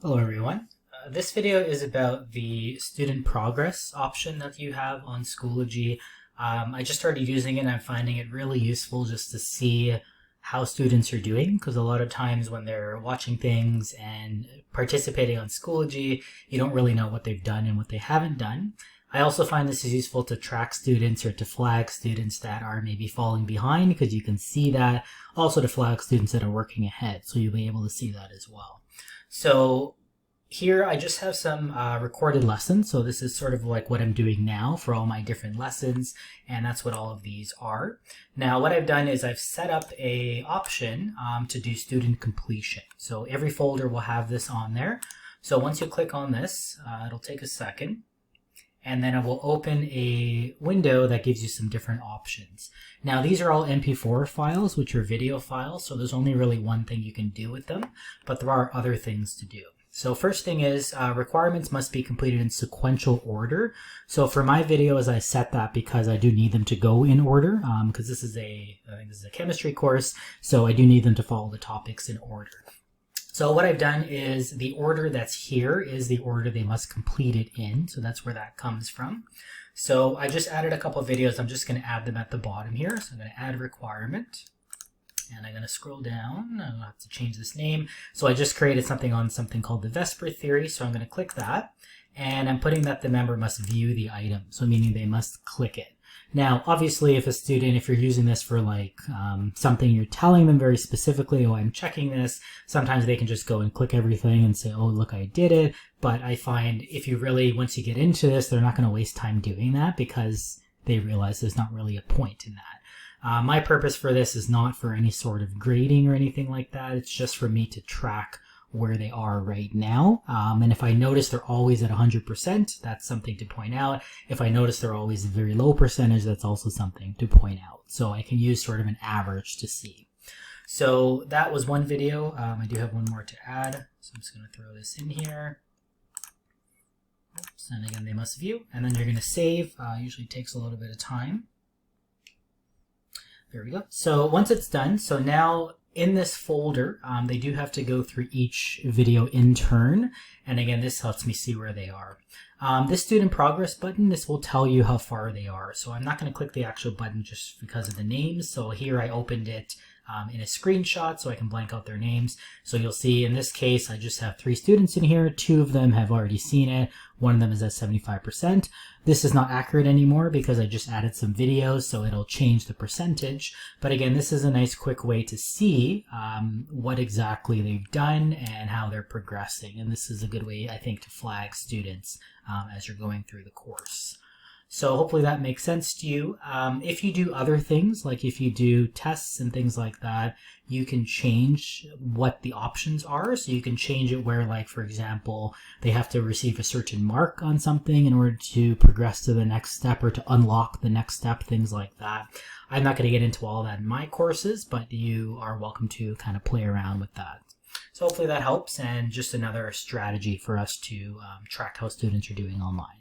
Hello everyone. This video is about the student progress option that you have on Schoology. I just started using it and I'm finding it really useful just to see how students are doing, because a lot of times when they're watching things and participating on Schoology, you don't really know what they've done and what they haven't done. I also find this is useful to track students or to flag students that are maybe falling behind, because you can see that. Also to flag students that are working ahead, so you'll be able to see that as well. So here I just have some recorded lessons. So this is sort of like what I'm doing now for all my different lessons, and that's what all of these are. Now what I've done is I've set up a option to do student completion. So every folder will have this on there. So once you click on this, it'll take a second, and then it will open a window that gives you some different options. Now these are all MP4 files, which are video files, so there's only really one thing you can do with them, but there are other things to do. So first thing is requirements must be completed in sequential order. So for my videos, I set that because I do need them to go in order, because I think this is a chemistry course, so I do need them to follow the topics in order. So what I've done is the order that's here is the order they must complete it in. So that's where that comes from. So I just added a couple of videos. I'm just going to add them at the bottom here. So I'm going to add a requirement. And I'm going to scroll down. I'll have to change this name. So I just created something on something called the Vesper theory. So I'm going to click that. And I'm putting that the member must view the item. So meaning they must click it. Now, obviously, if you're using this for like something you're telling them very specifically, oh, I'm checking this, sometimes they can just go and click everything and say, oh, look, I did it. But I find if you really, once you get into this, they're not going to waste time doing that because they realize there's not really a point in that. My purpose for this is not for any sort of grading or anything like that. It's just for me to track where they are right now. And if I notice they're always at 100%, that's something to point out. If I notice they're always a very low percentage, that's also something to point out. So I can use sort of an average to see. So that was one video. I do have one more to add. So I'm just going to throw this in here. Oops, and again, they must view. And then you're going to save. Usually takes a little bit of time. There we go. So once it's done, so now in this folder, they do have to go through each video in turn. And again, this helps me see where they are. This student progress button, this will tell you how far they are. So I'm not going to click the actual button just because of the names. So here I opened it in a screenshot so I can blank out their names. So you'll see in this case, I just have 3 students in here. 2 of them have already seen it. One of them is at 75%. This is not accurate anymore because I just added some videos, so it'll change the percentage. But again, this is a nice quick way to see what exactly they've done and how they're progressing. And this is a good way, I think, to flag students as you're going through the course. So hopefully that makes sense to you. If you do other things, like if you do tests and things like that, you can change what the options are. So you can change it where, like, for example, they have to receive a certain mark on something in order to progress to the next step or to unlock the next step, things like that. I'm not going to get into all that in my courses, but you are welcome to kind of play around with that. So hopefully that helps, and just another strategy for us to track how students are doing online.